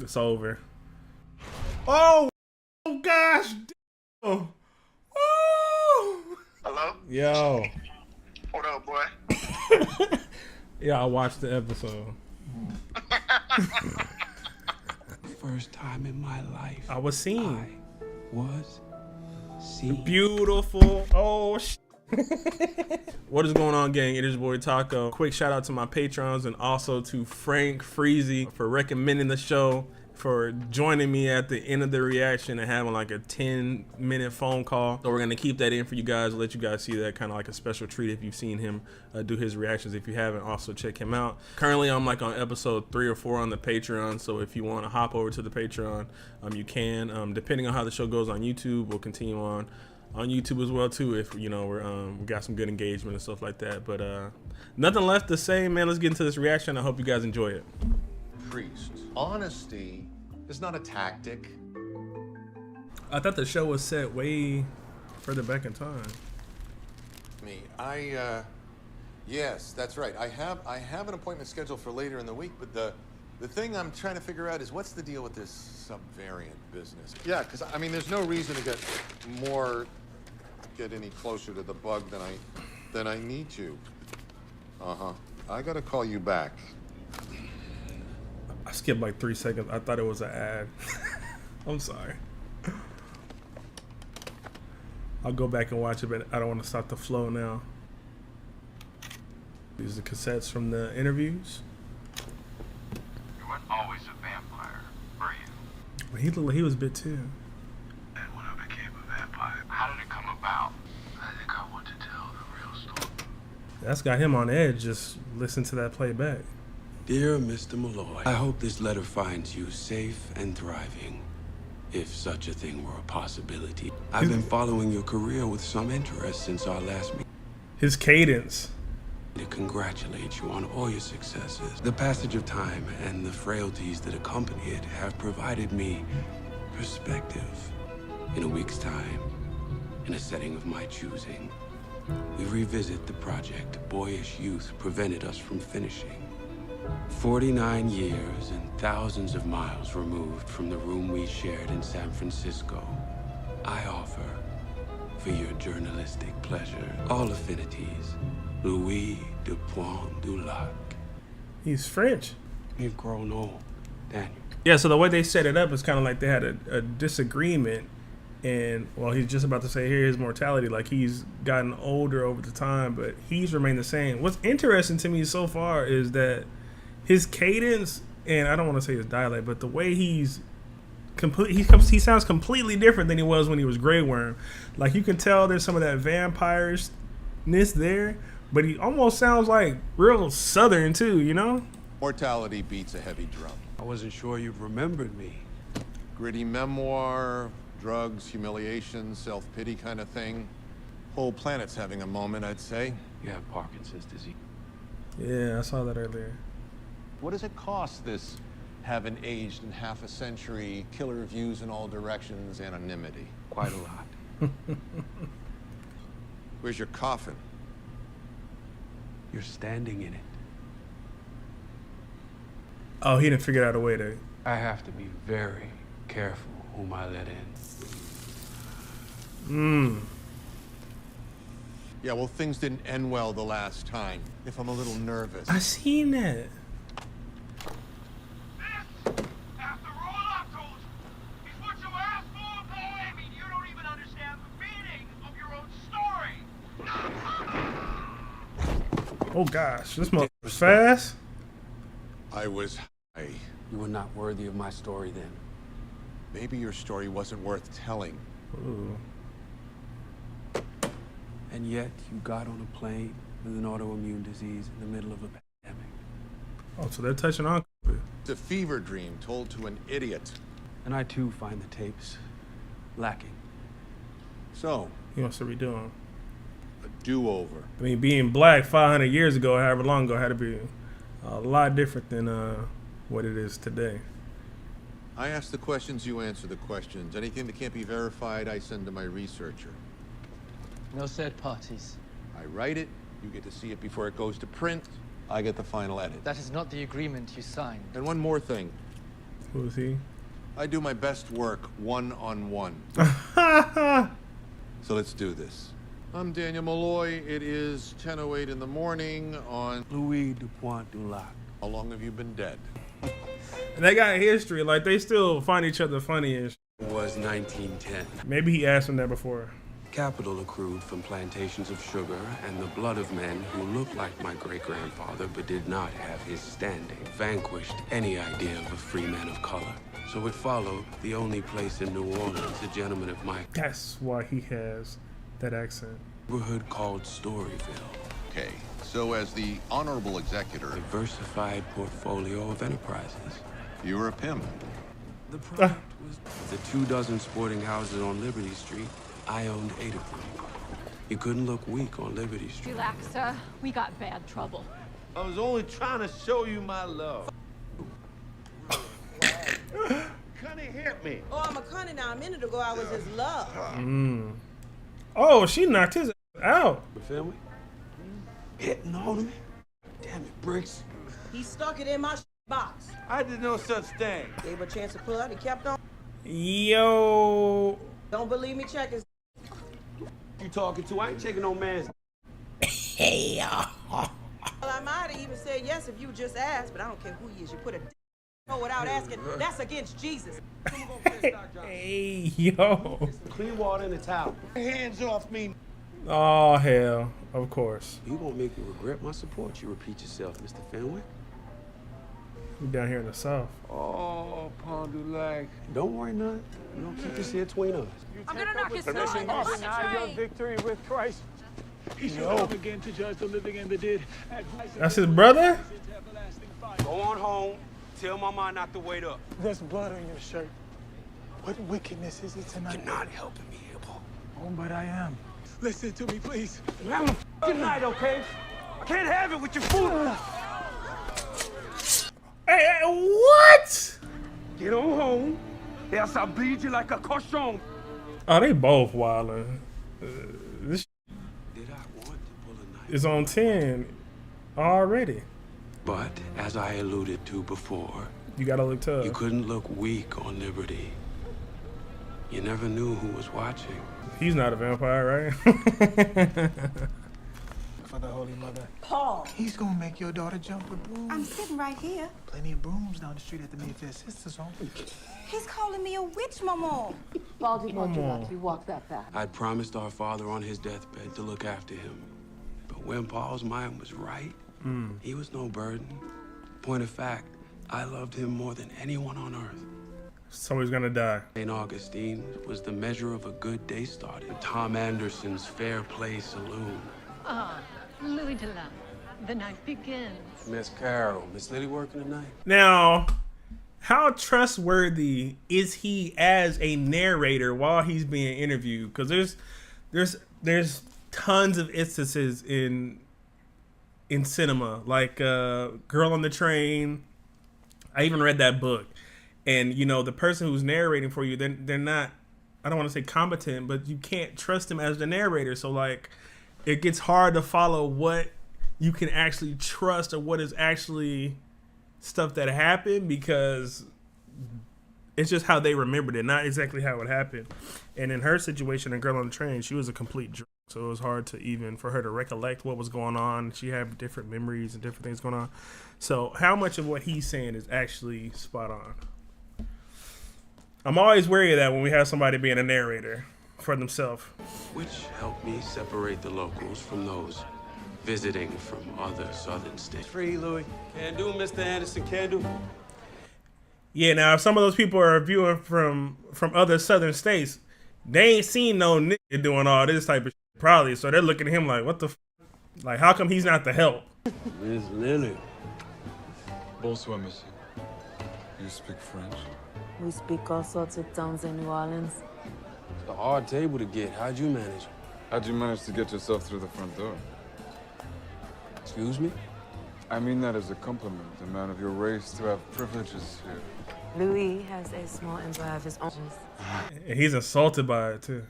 It's over. Oh, gosh. Oh. Hello? Yo. What up, boy? Yeah, I watched the episode. First time in my life. I was seen. Beautiful. Oh, What is going on, gang? It is your boy Taco. Quick shout out to my patrons and also to Frank Freezy for recommending the show, for joining me at the end of the reaction and having like a 10-minute phone call. So we're gonna keep that in for you guys, let you guys see that, kind of like a special treat if you've seen him do his reactions. If you haven't, also check him out. Currently I'm like on episode 3 or 4 on the Patreon, so if you want to hop over to the Patreon, you can. Depending on how the show goes on YouTube, we'll continue on YouTube as well too, if you know we got some good engagement and stuff like that. But nothing left to say, man. Let's get into this reaction. I hope you guys enjoy it. Priest, honesty is not a tactic. I thought the show was set way further back in time. Yes, that's right. I have an appointment scheduled for later in the week, but the thing I'm trying to figure out is what's the deal with this subvariant business? Yeah, because I mean, there's no reason to get any closer to the bug than I need to. I gotta call you back. I skipped like 3 seconds. I thought it was an ad. I'm sorry. I'll go back and watch it, but I don't want to stop the flow now. These are the cassettes from the interviews. You weren't always a vampire, were you? But he looked like he was bit too. And when I became a vampire, how did it come about? I think I want to tell the real story. That's got him on edge. Just listen to that playback. Dear Mr. Malloy, I hope this letter finds you safe and thriving, if such a thing were a possibility. I've been following your career with some interest since our last meeting. His cadence. To congratulate you on all your successes. The passage of time and the frailties that accompany it have provided me perspective. In a week's time, in a setting of my choosing, we revisit the project boyish youth prevented us from finishing. 49 years and thousands of miles removed from the room we shared in San Francisco, I offer, for your journalistic pleasure, all affinities, Louis de Point du Lac. He's French. You've grown old, Daniel. Yeah, so the way they set it up is kind of like they had a disagreement, and well, he's just about to say here his mortality, like he's gotten older over the time, but he's remained the same. What's interesting to me so far is that his cadence, and I don't want to say his dialect, but the way he sounds completely different than he was when he was Grey Worm. Like you can tell there's some of that vampire-ness there, but he almost sounds like real Southern too, you know? Mortality beats a heavy drum. I wasn't sure you remembered me. Gritty memoir, drugs, humiliation, self-pity kind of thing. Whole planet's having a moment, I'd say. You have Parkinson's disease. Yeah, I saw that earlier. What does it cost, this haven't aged in half a century, killer reviews in all directions, anonymity? Quite a lot. Where's your coffin? You're standing in it. Oh, he didn't figure out a way to... I have to be very careful whom I let in. Yeah, well, things didn't end well the last time. If I'm a little nervous. I seen that. After all I told you, is what you asked for, boy. I mean, you don't even understand the meaning of your own story. Oh gosh, this motherfucker's fast. I was high. You were not worthy of my story then. Maybe your story wasn't worth telling. Ooh. And yet you got on a plane with an autoimmune disease in the middle of a pandemic. Oh, so they're touching on. It's a fever dream told to an idiot. And I too find the tapes lacking. So, He wants to redo them. a do-over. I mean, being black 500 years ago, however long ago, had to be a lot different than what it is today. I ask the questions, you answer the questions. Anything that can't be verified, I send to my researcher. No third parties. I write it, you get to see it before it goes to print, I get the final edit. That is not the agreement you signed. And one more thing. Who is he? I do my best work one-on-one. So let's do this. I'm Daniel Malloy. It is 10:08 in the morning on Louis Dupont Dulac. How long have you been dead? And they got history. Like, they still find each other funny and Was 1910. maybe he asked him that before. Capital accrued from plantations of sugar and the blood of men who looked like my great-grandfather but did not have his standing, vanquished any idea of a free man of color. So it followed the only place in New Orleans a gentleman of my That's why he has that accent. neighborhood called Storyville. Okay, so as the honorable executor, Diversified portfolio of enterprises. you were a pimp. The product was the 24 sporting houses on Liberty Street. I owned 8 of them. You couldn't look weak on Liberty Street. Relax, sir. We got bad trouble. I was only trying to show you my love. Couldn't hit me. Oh, I'm a cunning now. A minute ago, I was his love. Oh, she knocked his out. Family? Hitting on me? Damn it, Bricks. He stuck it in my box. I did no such thing. Gave him a chance to pull out. He kept on. Yo. Don't believe me? Check his. You talking to? I ain't taking no man's. Well, I might have even said yes if you just asked, but I don't care who he is. You put a without asking. That's against Jesus. Hey, yo. Clean water in the towel. Hands off me. Oh, hell. Of course. You gonna make me regret my support. You repeat yourself, Mr. Fenwick. We down here in the South. Oh, Pondulac. Don't worry none. We gonna keep this here between us. I'm gonna knock his son off the train. Victory with Christ. He shall come again to judge the living and the dead. That's his brother? Go on home. Tell Mama not to wait up. There's blood on your shirt. What wickedness is it tonight? You're not helping me here, Paul. Oh, but I am. Listen to me, please. Have a good night, okay? I can't have it with your food. Hey, what? Get on home, else I'll bleed you like a cochon. Oh, they both wildin'. This Did I want to pull a knife? is on 10 already. But as I alluded to before, You gotta look tough. you couldn't look weak on Liberty. You never knew who was watching. He's not a vampire, right? For the Holy Mother. Paul. He's gonna make your daughter jump with brooms. I'm sitting right here. Plenty of brooms down the street at the Mayfair Sisters Home. He's calling me a witch, Mama. Baldy Come on. you walk that fast. I'd promised our father on his deathbed to look after him. But when Paul's mind was right, he was no burden. Point of fact, I loved him more than anyone on earth. Somebody's gonna die. St. Augustine was the measure of a good day started. Tom Anderson's Fair Play Saloon. Louis Delan. The night begins. Miss Carol, Miss Lily working tonight? Now, how trustworthy is he as a narrator while he's being interviewed? Because there's tons of instances in cinema, like Girl on the Train. I even read that book, and you know the person who's narrating for you, they're not. I don't want to say competent, but you can't trust them as the narrator. So like, it gets hard to follow what you can actually trust or what is actually stuff that happened, because it's just how they remembered it, not exactly how it happened. And in her situation, a Girl on the Train, she was a complete jerk, so it was hard to even for her to recollect what was going on. She had different memories and different things going on. So how much of what he's saying is actually spot on? I'm always wary of that when we have somebody being a narrator for themselves. Which helped me separate the locals from those visiting from other southern states. Free, Louis. Can do, Mr. Anderson, can do. Yeah, now if some of those people are viewing from other southern states, they ain't seen no nigga doing all this type of shit, probably. So they're looking at him like, what the like, how come he's not the help? Miss Lily. Bonsoir, monsieur. You speak French? We speak all sorts of tongues in New Orleans. It's a hard table to get. How'd you manage? How'd you manage to get yourself through the front door? Excuse me? I mean that as a compliment, a man of your race to have privileges here. Louis has a small empire of his own. And he's insulted by it too.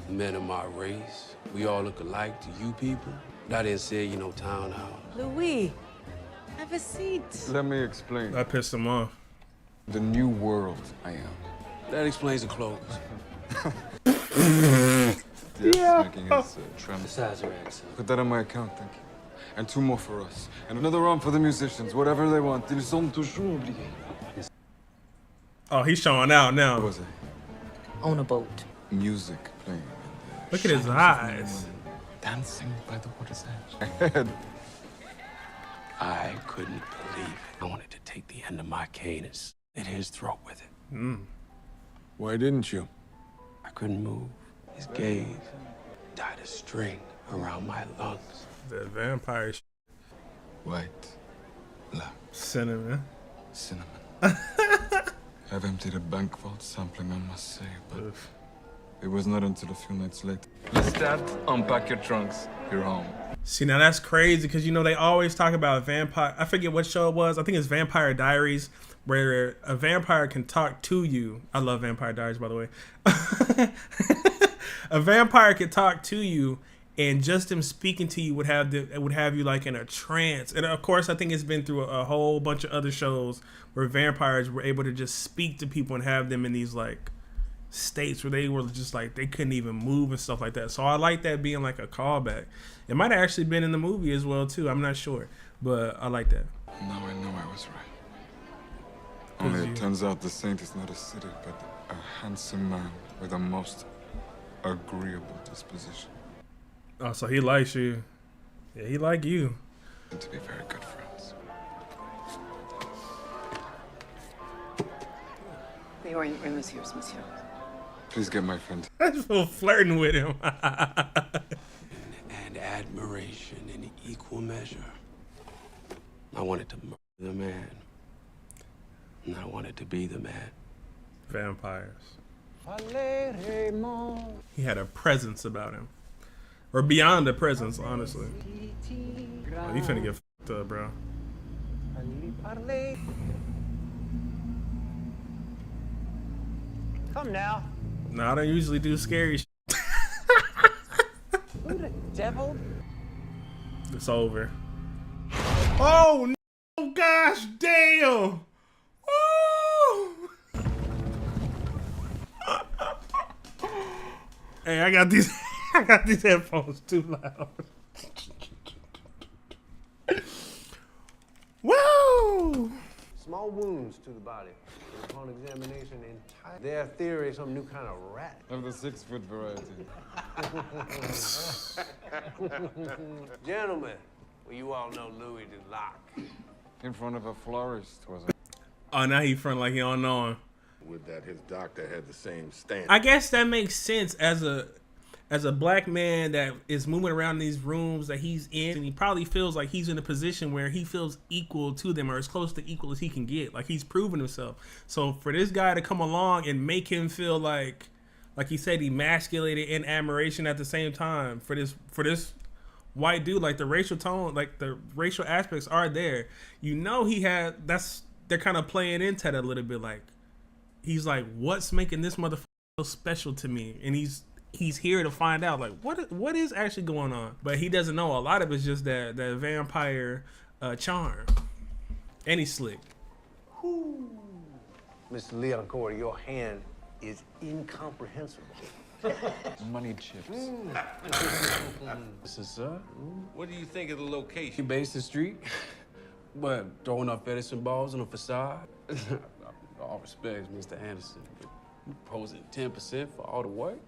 Men of my race, we all look alike to you people. But I didn't say you no townhouse. Louis, have a seat. Let me explain. That pissed him off. The new world I am. That explains the clothes. Yes, making his trend. Besides your accent. Put that on my account, thank you. And 2 more for us. And another round for the musicians, whatever they want. Ils sont toujours obligés. Oh, he's showing out now. What was it? On a boat. Music playing. Look at his eyes. Dancing by the water's edge. I couldn't believe it. I wanted to take the end of my cane and slit his throat with it. Why didn't you? I couldn't move. His gaze tied a string around my lungs. The vampire White. Black. cinnamon. Cinnamon. I've emptied a bank vault sampling, I must say, but it was not until a few nights later. Lestat, unpack your trunks. You're home. See, now that's crazy because, you know, they always talk about vampire. I forget what show it was. I think it's Vampire Diaries, where a vampire can talk to you. I love Vampire Diaries, by the way. A vampire can talk to you, and just him speaking to you would have you like in a trance. And of course, I think it's been through a whole bunch of other shows where vampires were able to just speak to people and have them in these like states where they were just like they couldn't even move and stuff like that. So I like that being like a callback. It might have actually been in the movie as well too. I'm not sure, but I like that. Now I know I was right. Only it turns out the saint is not a city, but a handsome man with a most agreeable disposition. Oh, so he likes you. Yeah, he like you. And to be very good friends. The Orient Room is yours, monsieur. Please get my friend. I just feel flirting with him. And admiration in equal measure. I wanted to murder the man. And I wanted to be the man. Vampires. He had a presence about him. Or beyond the presence, honestly. Oh, you finna get fucked up, bro. Come now. No, I don't usually do scary shit. Who the devil? It's over. Oh, no, gosh, damn. Oh. Hey, I got these headphones too loud. Woo! Small wounds to the body. Upon examination, their theory is some new kind of rat. Of the 6-foot variety. Gentlemen, well, you all know Louis de Locke. In front of a florist, was it? Oh, now he front like he don't know him. With that, his doctor had the same stance. I guess that makes sense as a black man that is moving around these rooms that he's in, and he probably feels like he's in a position where he feels equal to them or as close to equal as he can get. Like he's proven himself. So for this guy to come along and make him feel like he said, emasculated and admiration at the same time for this white dude, like the racial tone, like the racial aspects are there. You know, they're kind of playing into that a little bit. Like he's like, what's making this motherfucker so special to me? And he's here to find out, like, what is actually going on. But he doesn't know. A lot of it's just that vampire charm. And he's slick. Mr. Leoncourt, your hand is incomprehensible. Money chips. This is, sir. What do you think of the location? You base the street, but throwing up Edison balls on a facade. All respects, Mr. Anderson, but you posing 10% for all the work?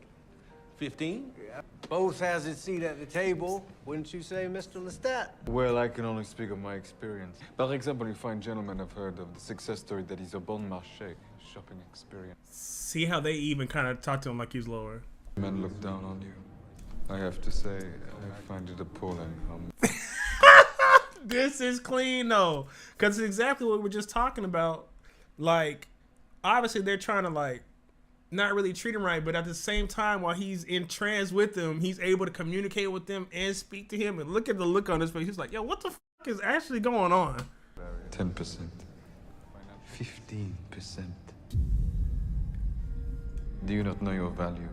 15? Yeah. Both has its seat at the table, wouldn't you say, Mr. Lestat? Well, I can only speak of my experience. For example, you fine gentlemen have heard of the success story that is a bon marché shopping experience. See how they even kind of talk to him like he's lower. Men look down on you. I have to say, I find it appalling This is clean though, because it's exactly what we're just talking about. Like, obviously they're trying to like not really treat him right, but at the same time, while he's in trance with them, he's able to communicate with them and speak to him. And look at the look on his face. He's like, yo, what the fuck is actually going on? 10%. 15%. Do you not know your value?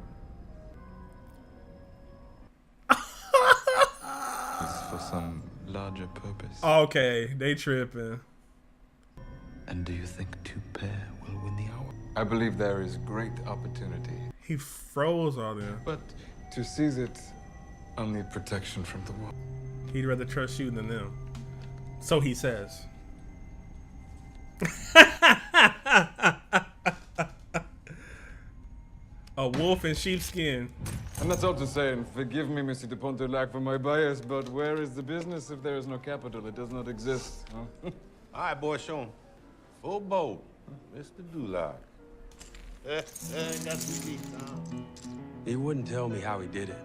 It's for some larger purpose. Okay, they tripping. And do you think two pair will win the hour? I believe there is great opportunity. He froze all them. But to seize it, I'll need protection from the wall. He'd rather trust you than them. So he says. A wolf in sheepskin. And that's all to say, and forgive me, Monsieur de Pontelac, for my bias, but where is the business if there is no capital? It does not exist. Huh? All right, boy, show him. Full boat. Mr. Dulac. He wouldn't tell me how he did it.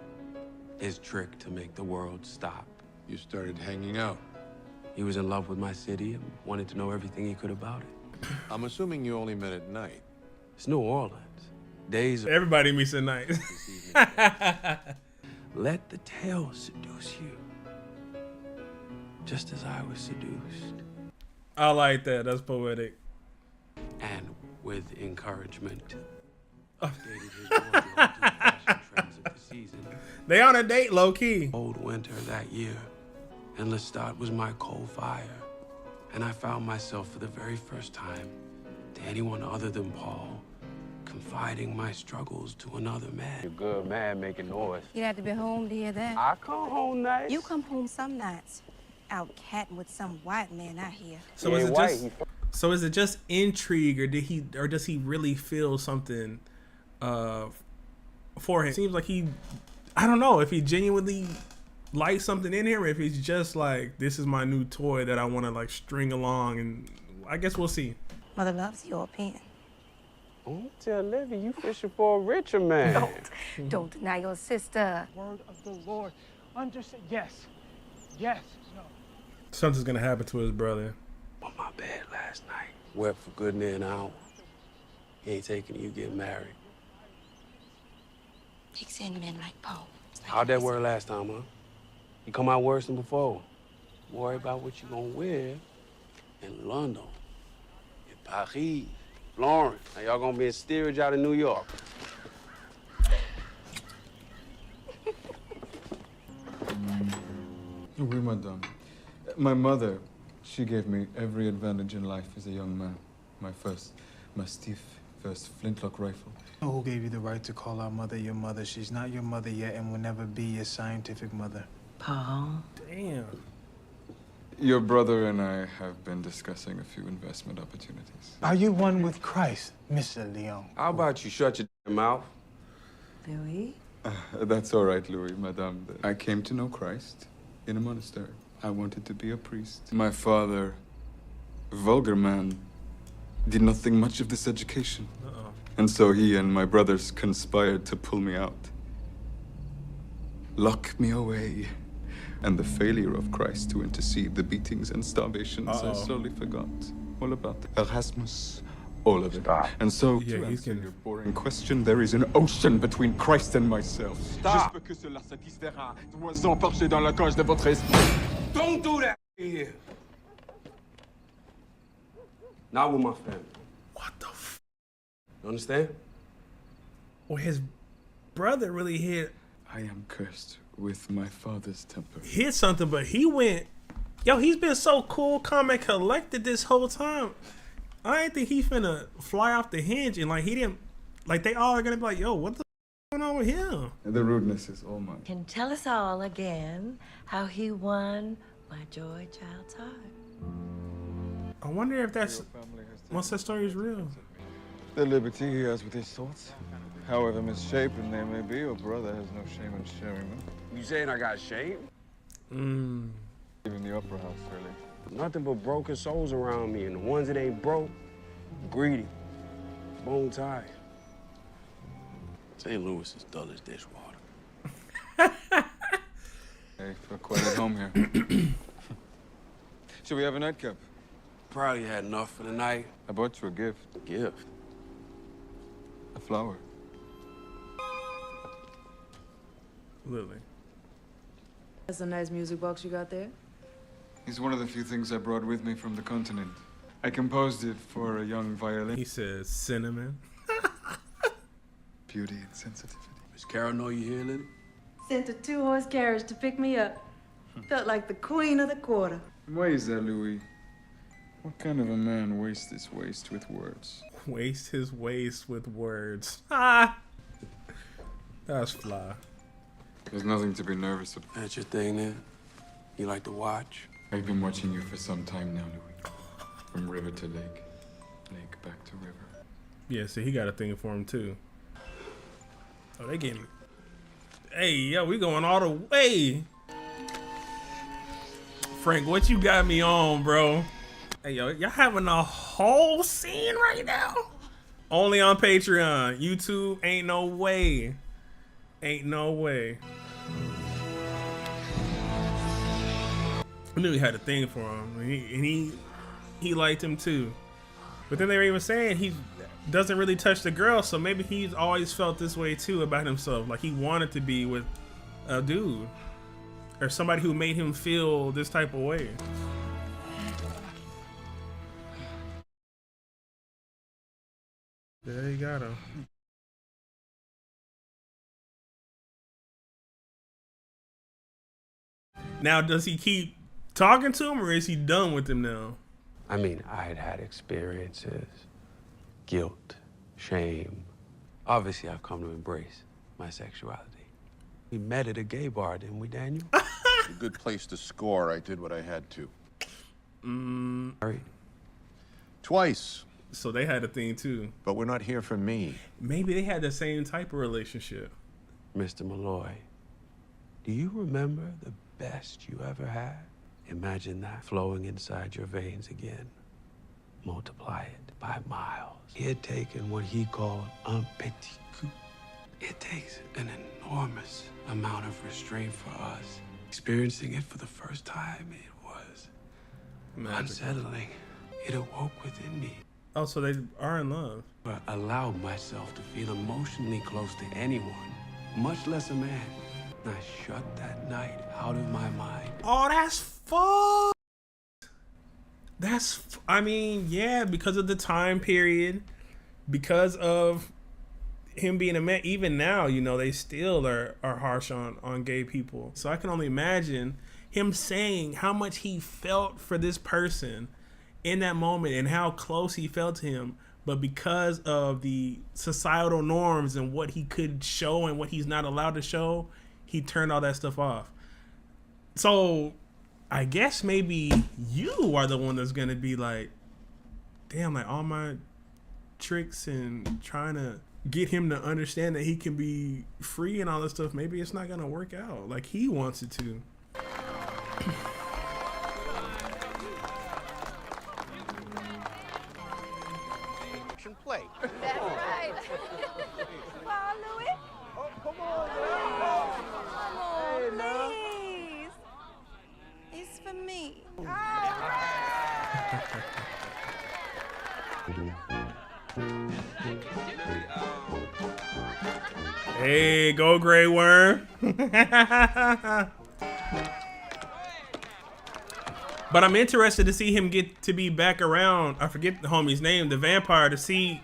His trick to make the world stop. You started hanging out. He was in love with my city and wanted to know everything he could about it. I'm assuming you only met at night. It's New Orleans. Days of Everybody meets at night. Let the tale seduce you. Just as I was seduced. I like that. That's poetic. And with encouragement, updated his wardrobe to the fashion trends of the season. They on a date, low key. Old winter that year, and Lestat was my cold fire. And I found myself for the very first time, to anyone other than Paul, confiding my struggles to another man. You're good man making noise. You'd have to be home to hear that. I come home nights. You come home some nights, out catting with some white man out here. So is it just intrigue, or does he really feel something for him? Seems like I don't know if he genuinely likes something in him, or if he's just like, this is my new toy that I want to like string along, and I guess we'll see. Mother loves your opinion. Don't tell Livy you fishing for a richer man. Don't deny your sister. Word of the Lord. Understand? Yes. Yes. No. Something's gonna happen to his brother. On my bed last night, wept for good near an hour. He ain't taking you get married. Takes in men like Paul. How'd that work last time, huh? You come out worse than before. Worry about what you gonna wear in London, in Paris, Florence. Now y'all gonna be in steerage out of New York. Oui, madame. My mother, she gave me every advantage in life as a young man. My first Mastiff, first flintlock rifle. Who gave you the right to call our mother your mother? She's not your mother yet and will never be your scientific mother. Paul. Damn. Your brother and I have been discussing a few investment opportunities. Are you one with Christ, Mr. Leon? How about you shut your mouth? Louis? That's all right, Louis, madame. I came to know Christ in a monastery. I wanted to be a priest. My father, vulgar man, did not think much of this education. And so he and my brothers conspired to pull me out. Lock me away. And the failure of Christ to intercede, the beatings and starvations, I slowly forgot all about Erasmus, all of it. And so, to answer your boring question, there is an ocean between Christ and myself. Stop. Juste que cela satisfera l'oiseau emporché dans la cage de votre esprit. Don't do that here. Not with my family. What the f? You understand? Well, his brother really hit I am cursed with my father's temper. Hit something, but he went. Yo, he's been so cool, calm, and collected this whole time. I didn't think he's finna fly off the hinge, and like he didn't. Like they all are gonna be like, "Yo, what the going on with him?" The rudeness is all mine. Can tell us all again how he won my joy child's heart. I wonder if that's once that story is real. The liberty he has with his thoughts, however misshapen they may be, your brother has no shame in sharing them. You saying I got shame? Even the opera house, really. Nothing but broken souls around me, and the ones that ain't broke, greedy, bone tied. St. Louis is dull as dishwater. Hey, feel quite at home here. Should we have a nightcap? Probably had enough for the night. I bought you a gift. A gift? A flower. Lily. That's a nice music box you got there. It's one of the few things I brought with me from the continent. I composed it for a young violin. He says cinnamon. Beauty and sensitivity. Miss Carol know you here, Lily? Sent a 2-horse carriage to pick me up. Felt like the queen of the quarter. Why is that, Louis? What kind of a man wastes his waste with words? Waste his waste with words. Ah! That's fly. There's nothing to be nervous about. That's your thing then? You like to watch? I've been watching you for some time now, Louis. From river to lake, lake back to river. Yeah, see, he got a thing for him too. Oh, they getting. Hey, yo, we going all the way. Frank, what you got me on, bro? Hey, yo, y'all having a whole scene right now? Only on Patreon. YouTube, ain't no way. Ain't no way. I knew he had a thing for him, and he liked him too. But then they were even saying he doesn't really touch the girl, so maybe he's always felt this way too about himself. Like he wanted to be with a dude or somebody who made him feel this type of way. There you got him. Now, does he keep talking to him, or is he done with him now? I mean, I had experiences, guilt, shame. Obviously, I've come to embrace my sexuality. We met at a gay bar, didn't we, Daniel? A good place to score. I did what I had to. Sorry. Twice. So they had a thing too. But we're not here for me. Maybe they had the same type of relationship. Mr. Malloy, do you remember the best you ever had? Imagine that flowing inside your veins again. Multiply it by miles. He had taken what he called un petit coup. It takes an enormous amount of restraint for us. Experiencing it for the first time, it was unsettling. It awoke within me. Oh, so they are in love. But allowed myself to feel emotionally close to anyone, much less a man. I shut that night out of my mind. Oh, that's fucked. I mean, yeah, because of the time period, because of him being a man. Even now, you know, they still are harsh on gay people. So I can only imagine him saying how much he felt for this person in that moment and how close he felt to him. But because of the societal norms and what he could show and what he's not allowed to show, he turned all that stuff off. So I guess maybe you are the one that's going to be like, damn, like all my tricks and trying to get him to understand that he can be free and all this stuff, maybe it's not going to work out like he wants it to. Play. That's right. Come on, Louis. Oh, come on, Come on, please. It's for me. Hey, go Grey Worm. But I'm interested to see him get to be back around. I forget the homie's name, the vampire, to see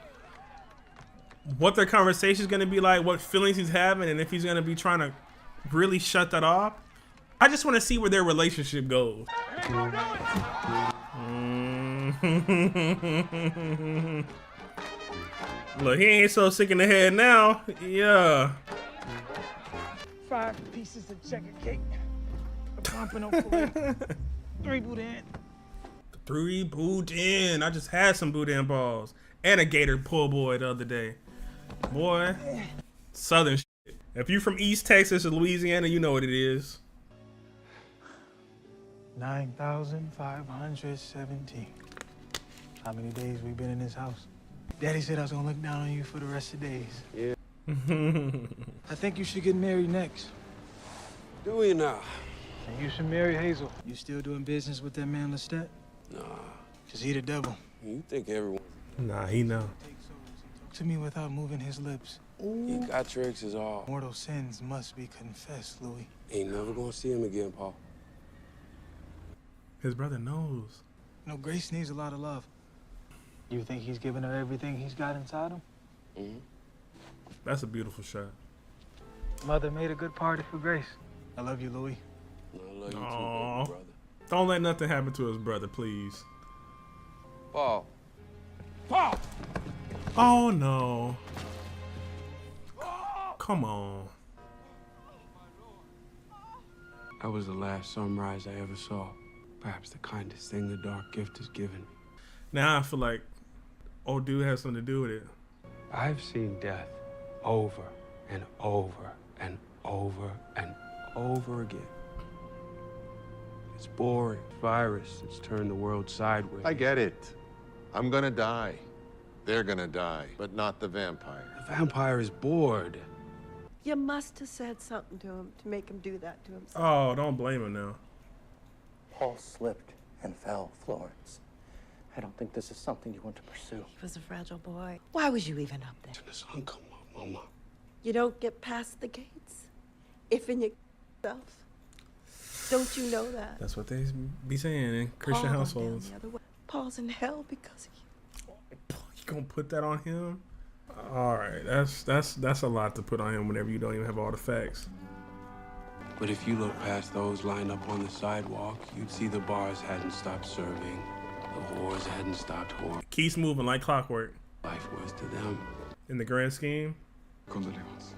what their conversation is going to be like, what feelings he's having, and if he's going to be trying to really shut that off. I just want to see where their relationship goes. Look, he ain't so sick in the head now. Yeah. 5 pieces of checker cake. A pompano fillet. 3 boudin. 3 boudin. I just had some boudin balls and a gator pull boy the other day. Boy, southern shit. If you from East Texas or Louisiana, you know what it is. 9,517. How many days we been in this house? Daddy said I was gonna look down on you for the rest of the days. Yeah. I think you should get married next. Do we now? And you should marry Hazel. You still doing business with that man Lestat? Nah. Cause he the devil. You think everyone... Nah, he know. Talk to me without moving his lips. He got tricks is all. Mortal sins must be confessed, Louis. Ain't never gonna see him again, Paul. His brother knows. No, Grace needs a lot of love. You think he's giving her everything he's got inside him? Mm-hmm. That's a beautiful shot. Mother made a good party for Grace. I love you, Louis. I love you too, Aww. brother. Don't let nothing happen to his brother, please. Paul. Paul! Oh no. Come on. That was the last sunrise I ever saw. Perhaps the kindest thing the dark gift has given me. Now I feel like old dude has something to do with it. I've seen death over and over and over and over again. It's boring. Virus that's turned the world sideways. I get it. I'm gonna die. They're gonna die, but not the vampire. The vampire is bored. You must have said something to him to make him do that to himself. Oh, don't blame him now. Paul slipped and fell, Florence. I don't think this is something you want to pursue. He was a fragile boy. Why was you even up there? The sun come up, Mama. You don't get past the gates if in yourself. Don't you know that? That's what they be saying in Christian Paul went households. down the other way. Paul's in hell because of you. You gonna put that on him? All right, that's a lot to put on him whenever you don't even have all the facts. But if you look past those lined up on the sidewalk, you'd see the bars hadn't stopped serving. The whores hadn't stopped whoring. Keeps moving like clockwork. Life was to them. In the grand scheme. Condoleezza.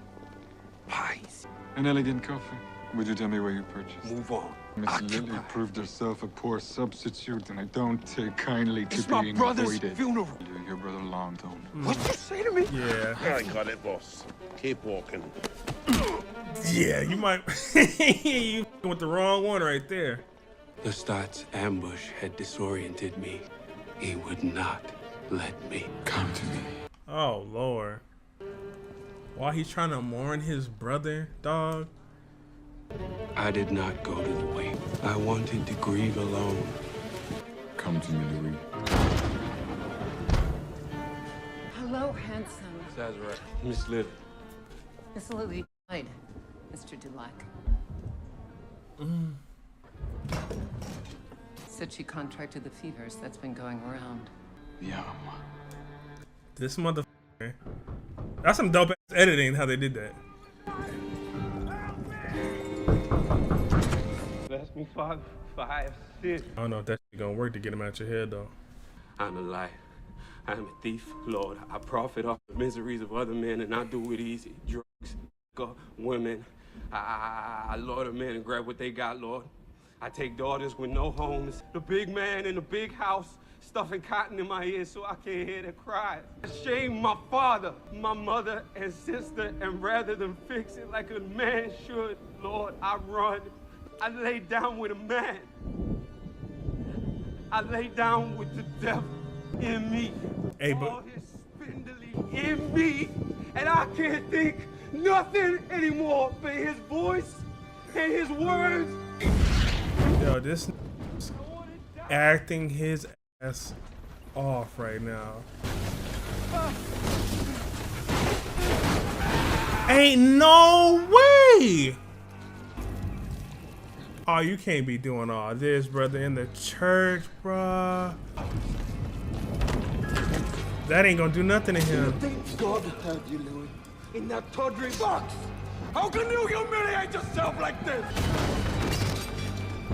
Pies. An elegant coffee. Would you tell me where you purchased? Move on. Miss Lily proved herself a poor substitute, and I don't take kindly to It's being my brother's avoided. funeral. Your brother Longton. What'd you say to me? Yeah. I got it, boss. Keep walking. Yeah, you might. You with the wrong one right there. Lestat's ambush had disoriented me. He would not let me. Come to me. Oh Lord. While he's trying to mourn his brother, dog. I did not go to the wake. I wanted to grieve alone. Come to me, Louis. Hello, handsome. That's right. Miss Lily. Miss Lily died, Mr. Dulac. Said she contracted the fevers that's been going around. Yum. This motherfucker. That's some dope ass editing how they did that. Bless me, Father, for I have sinned. I don't know if that shit gonna work to get him out your head though. I'm a liar. I am a thief, Lord. I profit off the miseries of other men and I do it easy. Drugs, liquor, women. I lure them in and grab what they got, Lord. I take daughters with no homes. The big man in the big house, stuffing cotton in my ears so I can't hear their cries. I shame my father, my mother, and sister, and rather than fix it like a man should, Lord, I run. I lay down with a man. I lay down with the devil in me. Hey, but all his spindly in me, and I can't think nothing anymore but his voice and his words. yo, this acting his ass off right now. Ain't no way. Oh, you can't be doing all this, brother, in the church, bruh. That ain't gonna do nothing to him. Think God had you, Louis, in that tawdry box. How can you humiliate yourself like this?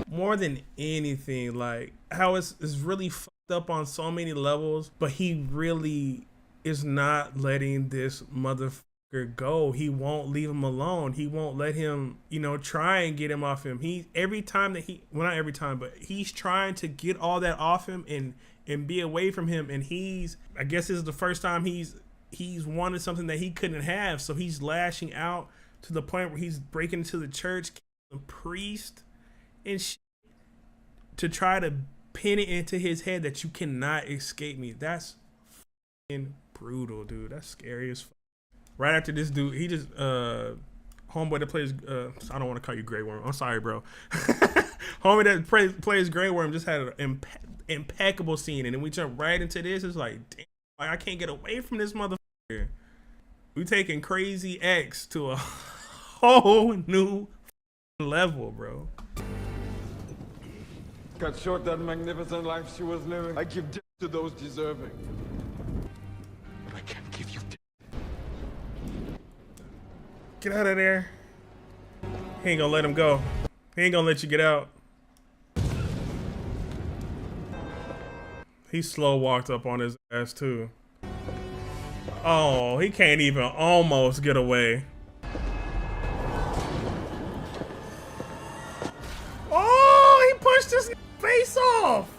More than anything, like how it's really fucked up on so many levels, but he really is not letting this motherfucker go. He won't leave him alone. He won't let him, you know, try and get him off him. He every time that well, not every time, but he's trying to get all that off him and be away from him. And I guess this is the first time he's wanted something that he couldn't have. So he's lashing out to the point where he's breaking into the church, killing priest and shit, to try to pin it into his head that you cannot escape me. That's fucking brutal, dude. That's scary as fuck. Right after this dude, he just homeboy that plays I don't want to call you Grey Worm. I'm sorry, bro. Homie that plays Grey Worm just had an impeccable scene, and then we jump right into this. It's like, damn, like, I can't get away from this motherfucker. We taking Crazy X to a whole new level, bro. Cut short that magnificent life she was living. I give death to those deserving. But I can't give you death. Get out of there. He ain't gonna let him go. He ain't gonna let you get out. He slow walked up on his ass too. Oh, he can't even almost get away. Oh, he punched his face off.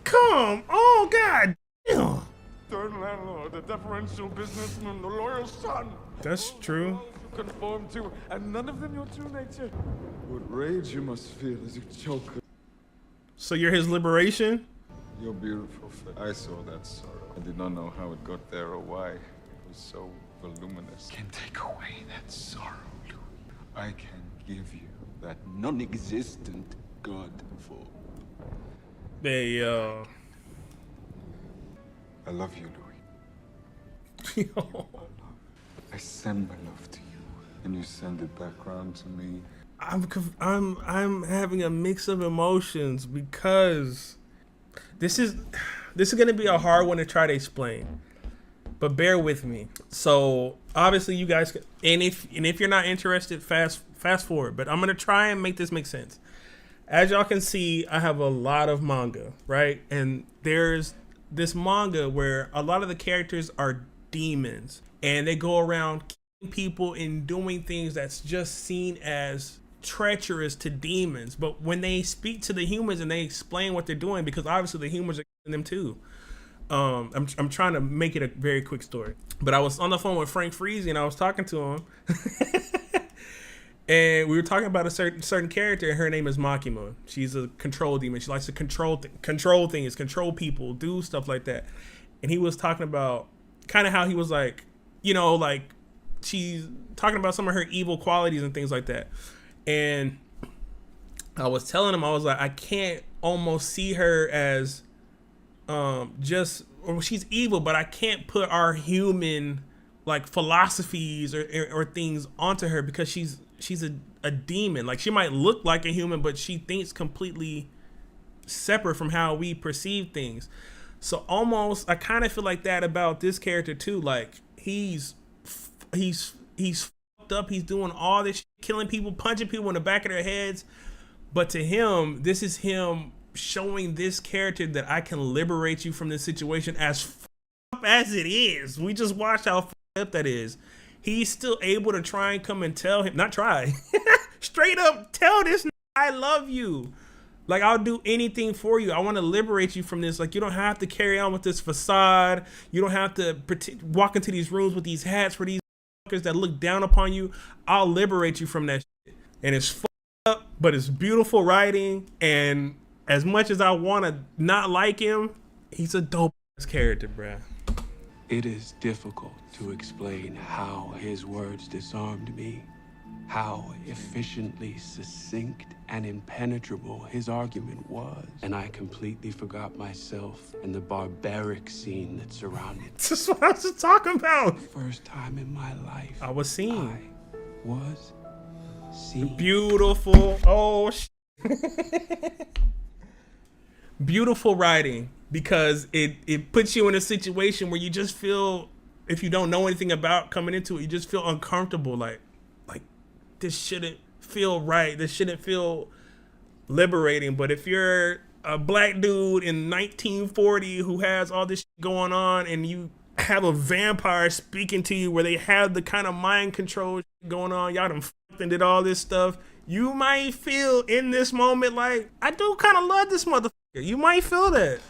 Come on, god damn. Third landlord, the deferential businessman, the loyal son. That's true. You conform to, and none of them your true nature. What rage you must feel as you choke. So you're his liberation? You're beautiful. I saw that sorrow. I did not know how it got there or why. It was so voluminous. Can take away that sorrow, Louis. I can give you that non-existent God form. Hey, I love you, Louis. Yo. I send my love to you, and you send it back round to me. I'm having a mix of emotions because this is gonna be a hard one to try to explain, but bear with me. So obviously you guys can, and if you're not interested, fast forward. But I'm gonna try and make this make sense. As y'all can see, I have a lot of manga, right? And there's this manga where a lot of the characters are demons, and they go around killing people and doing things that's just seen as treacherous to demons. But when they speak to the humans and they explain what they're doing, because obviously the humans are killing them too. I'm trying to make it a very quick story. But I was on the phone with Frank Freezy and I was talking to him. And we were talking about a certain character, and her name is Makima. She's a control demon. She likes to control things, control people, do stuff like that. And he was talking about kind of how he was like, you know, like she's talking about some of her evil qualities and things like that. And I was telling him, I was like, I can't almost see her as or she's evil, but I can't put our human like philosophies or things onto her because she's a demon. Like she might look like a human, but she thinks completely separate from how we perceive things. So almost I kind of feel like that about this character too. Like he's fucked up. He's doing all this shit, killing people, punching people in the back of their heads. But to him, this is him showing this character that I can liberate you from this situation, as fucked up as it is. We just watched how fucked up that is. He's still able to try and come and tell him, not try, straight up tell this I love you. Like, I'll do anything for you. I want to liberate you from this. Like, you don't have to carry on with this facade. You don't have to walk into these rooms with these hats for these fuckers that look down upon you. I'll liberate you from that shit. And it's fucked up, but it's beautiful writing. And as much as I want to not like him, he's a dope ass character, bruh. It is difficult to explain how his words disarmed me, how efficiently succinct and impenetrable his argument was. And I completely forgot myself and the barbaric scene that surrounded me. This is what I was talking about. First time in my life I was seen. I was seen. Beautiful. Oh, beautiful writing, because it puts you in a situation where you just feel, if you don't know anything about coming into it, you just feel uncomfortable. Like this shouldn't feel right. This shouldn't feel liberating. But if you're a black dude in 1940 who has all this shit going on, and you have a vampire speaking to you where they have the kind of mind control shit going on, y'all done fucked and did all this stuff, you might feel in this moment like, I do kind of love this motherfucker. You might feel that.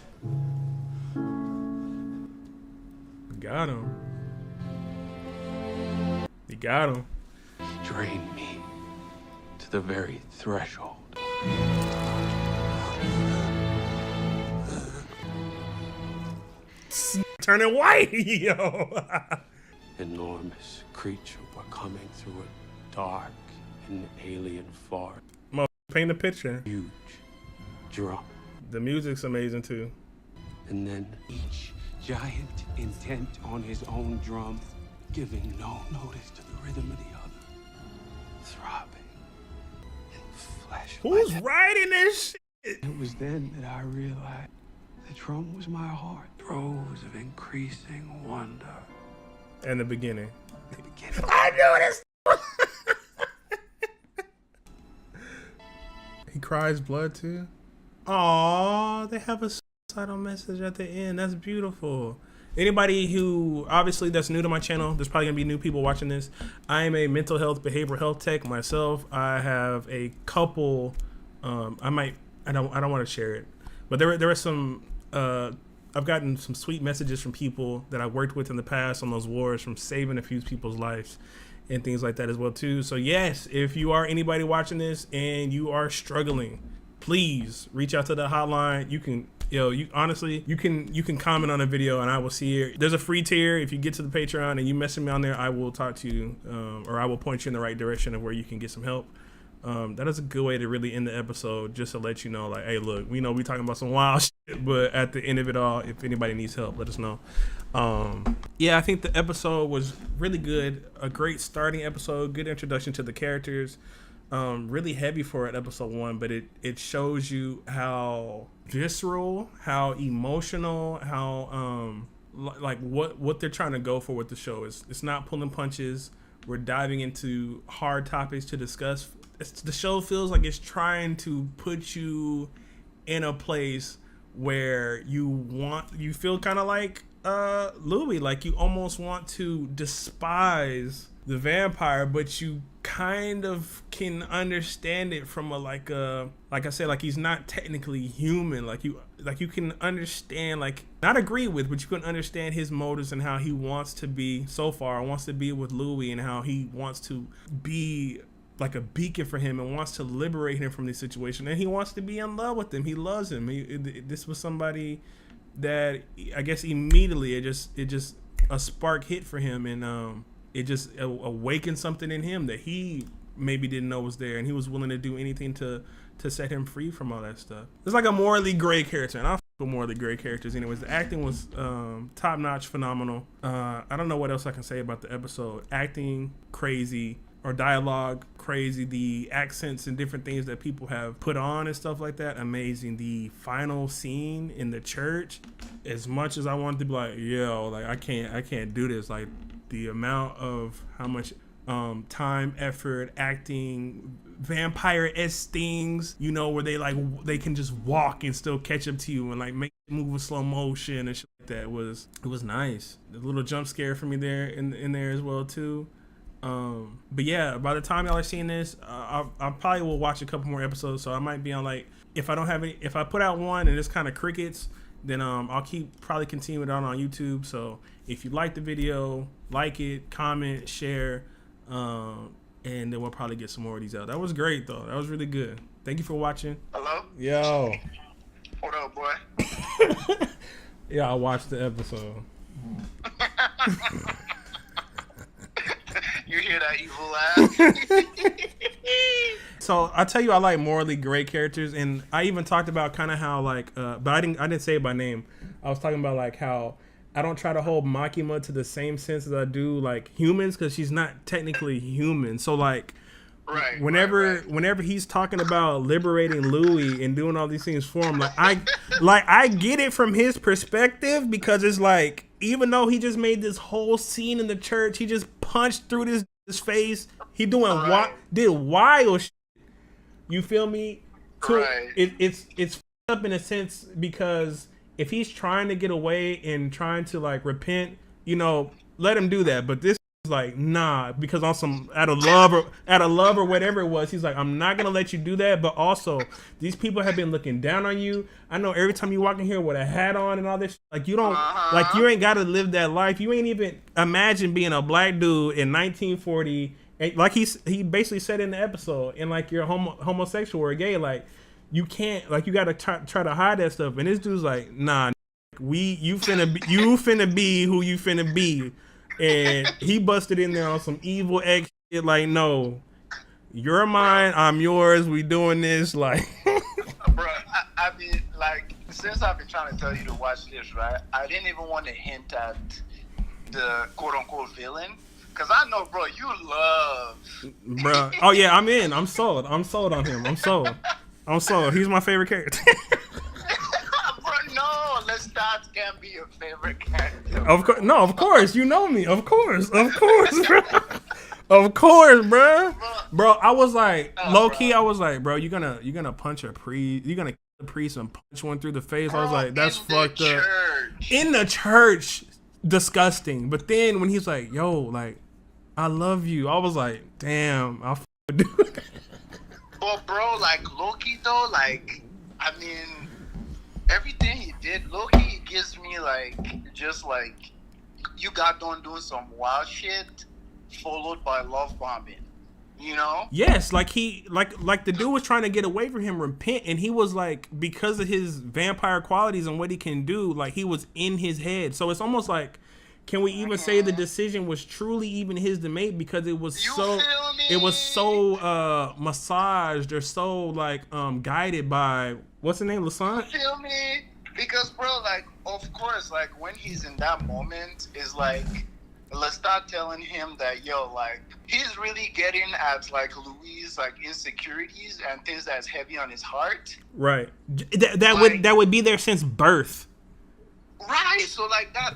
Got him. You got him. Drained me to the very threshold. Turning white, yo. Enormous creature were coming through a dark and alien forest. Paint a picture. Huge drum. The music's amazing too. And then each giant intent on his own drum, giving no notice to the rhythm of the other. Throbbing and flashing. Who's writing this shit? It was then that I realized the drum was my heart. Throes of increasing wonder. And the beginning. The beginning. I knew this. He cries blood too. Aw, they have a suicidal message at the end. That's beautiful. Anybody who obviously that's new to my channel, there's probably gonna be new people watching this. I am a mental health, behavioral health tech myself. I have a couple. I don't want to share it, but there are some. I've gotten some sweet messages from people that I worked with in the past on those wars, from saving a few people's lives and things like that as well too. So yes, if you are anybody watching this and you are struggling, please reach out to the hotline. You can, you honestly, you can comment on a video and I will see it. There's a free tier. If you get to the Patreon and you message me on there, I will talk to you, or I will point you in the right direction of where you can get some help. That is a good way to really end the episode, just to let you know, like, hey, look, we know we talking about some wild shit, but at the end of it all, if anybody needs help, let us know. Yeah, I think the episode was really good. A great starting episode, good introduction to the characters. Really heavy for an episode 1, but it shows you how visceral, how emotional, how like what they're trying to go for with the show. It's not pulling punches. We're diving into hard topics to discuss. The show feels like it's trying to put you in a place where you feel kind of like Louis, like you almost want to despise the vampire, but you kind of can understand it from a like I said, like he's not technically human. Like you can understand, like not agree with, but you can understand his motives and how he wants to be with Louis, and how he wants to be like a beacon for him and wants to liberate him from this situation, and he wants to be in love with him. He loves him. This was somebody that I guess immediately it just a spark hit for him, and it just awakened something in him that he maybe didn't know was there, and he was willing to do anything to set him free from all that stuff. It's like a morally gray character, and I for morally gray characters anyways. The acting was top notch, phenomenal. I don't know what else I can say about the episode. Acting crazy, or dialogue crazy. The accents and different things that people have put on and stuff like that, amazing. The final scene in the church, as much as I wanted to be like, yo, like I can't do this, like the amount of how much time, effort, acting, vampire-esque things, where they can just walk and still catch up to you and like make it move in slow motion and shit like that. It was nice. A little jump scare for me there in there as well too. But yeah, by the time y'all are seeing this, I probably will watch a couple more episodes. So I might be on like, if I put out one and it's kind of crickets, then I'll probably continue it on YouTube. So if you like the video, like it, comment, share, and then we'll probably get some more of these out. That was great though. That was really good. Thank you for watching. Hello? Yo. What up, boy? Yeah, I watched the episode. You hear that evil laugh? So I tell you, I like morally great characters, and I even talked about kind of how like, but I didn't say it by name. I was talking about like how I don't try to hold Makima to the same sense as I do like humans, because she's not technically human. So like, whenever he's talking about liberating Louis and doing all these things for him, I get it from his perspective, because it's like, even though he just made this whole scene in the church, he just punched through his face. He did wild shit. You feel me? It's up in a sense, because if he's trying to get away and trying to like repent, let him do that. But this is like, nah, because on some out of love or whatever it was, he's like, I'm not gonna let you do that. But also, these people have been looking down on you. I know every time you walk in here with a hat on and all this, like you don't, like you ain't gotta live that life. You ain't even imagine being a black dude in 1940. Like he basically said in the episode, and like you're homosexual or gay, like you can't, like you gotta try to hide that stuff. And this dude's like, nah, you finna be who you finna be. And he busted in there on some evil X shit, like, no, you're mine, I'm yours, we doing this, like. Bro, I mean, like, since I've been trying to tell you to watch this, right, I didn't even want to hint at the quote-unquote villain, because I know, bro, you love. Bro, oh yeah, I'm in, I'm sold on him, I'm sold, he's my favorite character. No, Lestat can be your favorite character. Of course, no, of course, you know me, of course, bro. Of course, bro. I was like, low key, I was like, bro, you're gonna punch a priest, you're gonna the priest and punch one through the face. Bro, I was like, that's fucked up. Church. In the church, disgusting. But then when he's like, yo, like, I love you, I was like, damn, I'll do it. But bro, like Loki though, like, I mean, everything he did, Loki gives me like, just like, you got done doing some wild shit, followed by love bombing. You know? Yes, like he like the dude was trying to get away from him, repent, and he was like, because of his vampire qualities and what he can do, like he was in his head. So it's almost like, can we even say the decision was truly even his to make, because it was so massaged or so like guided by what's the name, Lestat? You feel me? Because bro, like of course, like when he's in that moment, is like Lestat telling him that, yo, like, he's really getting at, like, Louis' like, insecurities and things that's heavy on his heart. Right. That would be there since birth. Right. So, like, that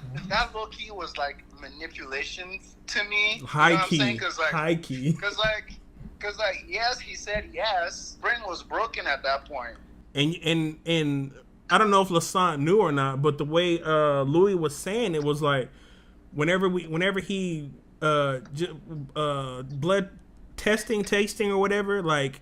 low-key was, like, manipulation to me. High key. High key. Because, like, yes, he said yes. Brain was broken at that point. And I don't know if Lestat knew or not, but the way Louis was saying it was like, whenever he blood tasting or whatever, like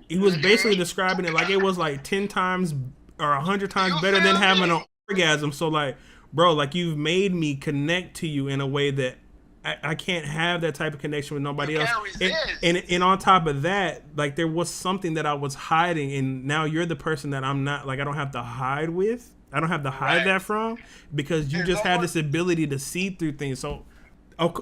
he was basically describing it like it was like 10 times or 100 times better than having an orgasm. So like, bro, like you've made me connect to you in a way that I can't have that type of connection with nobody else. And on top of that, like there was something that I was hiding, and now you're the person that I'm not, like I don't have to hide with. I don't have to hide that from, because you just have this ability to see through things. So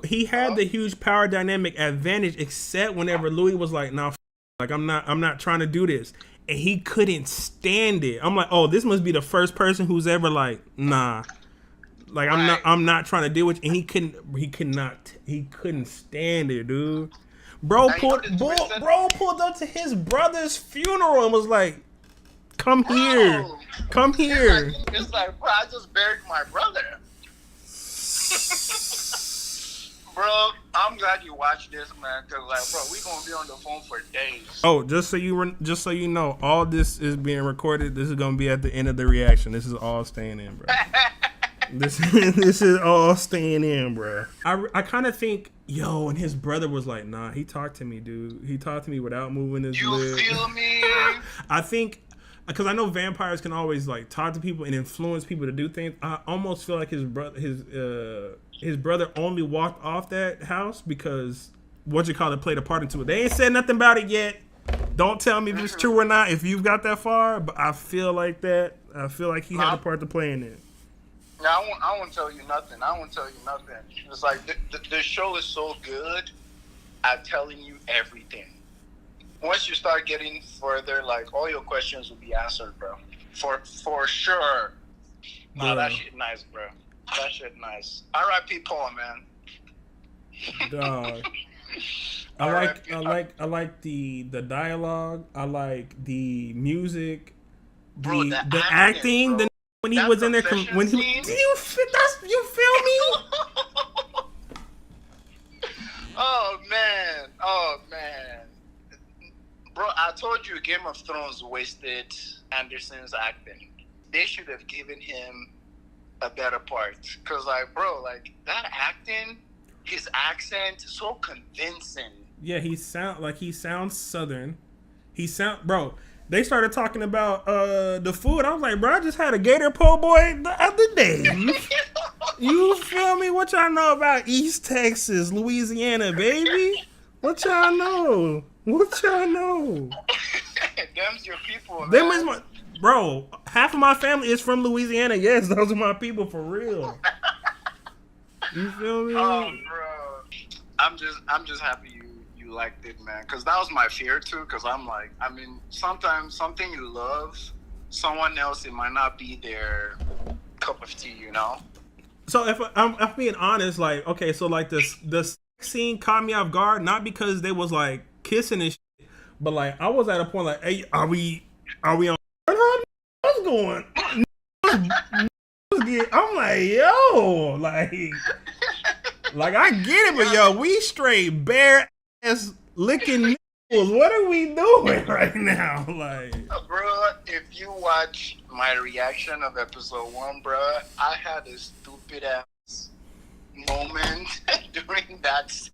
he had the huge power dynamic advantage, except whenever Louis was like, "Nah, like I'm not trying to do this," and he couldn't stand it. I'm like, "Oh, this must be the first person who's ever like, nah, like I'm not trying to deal with it." And he couldn't stand it, dude. Bro pulled up to his brother's funeral and was like, Come here. It's like, bro, I just buried my brother. Bro, I'm glad you watched this, man, because, like, bro, we going to be on the phone for days. Oh, just so you know, all this is being recorded. This is going to be at the end of the reaction. This is all staying in, bro. This is all staying in, bro. I kind of think, yo, and his brother was like, nah, he talked to me, dude. He talked to me without moving his lips. You feel me? I think, because I know vampires can always like talk to people and influence people to do things. I almost feel like his brother only walked off that house because played a part into it. They ain't said nothing about it yet. Don't tell me if it's true or not if you've got that far, but I feel like that. I feel like he had a part to play in it. No, I won't tell you nothing. It's like the show is so good at telling you everything. Once you start getting further, like, all your questions will be answered, bro. For sure. Nah, that shit nice, bro. That shit nice. R.I.P. Paul, man. Dog. I like the dialogue. I like the music. Bro, the acting. Bro. When he was in there, you feel me? Oh man. Bro, I told you Game of Thrones wasted Anderson's acting. They should have given him a better part. Because, like, bro, like, that acting, his accent, so convincing. Yeah, he sounds Southern. Bro, they started talking about the food. I was like, bro, I just had a gator po' boy the other day. You feel me? What y'all know about East Texas, Louisiana, baby? What y'all know? Them's your people, man. Bro, half of my family is from Louisiana. Yes, those are my people for real. You feel me? Oh, bro. I'm just happy you liked it, man. Because that was my fear, too. Because I'm like, I mean, sometimes something you love, someone else, it might not be their cup of tea, you know? So if I'm being honest, like, okay, so like the scene caught me off guard, not because they was like kissing and shit, but like I was at a point like, hey, are we on? What's going on? I'm like, yo, like I get it, but yo, we straight bare ass licking What are we doing right now? Like, bro, if you watch my reaction of episode 1, bro, I had a stupid ass moment during that scene.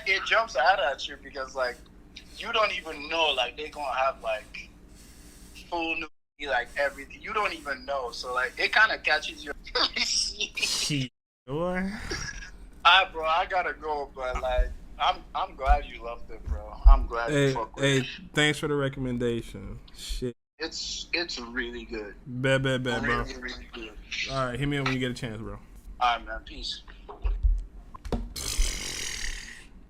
It jumps out at you because like you don't even know like they're gonna have like full nudity, like everything. You don't even know, so like it kind of catches you. Boy. Bro, I gotta go, but like I'm glad you loved it, bro. I'm glad you fuck with it. Thanks for the recommendation. Shit. It's really good. Bet, bro. Really, really good. All right, hit me up when you get a chance, bro. All right, man. Peace.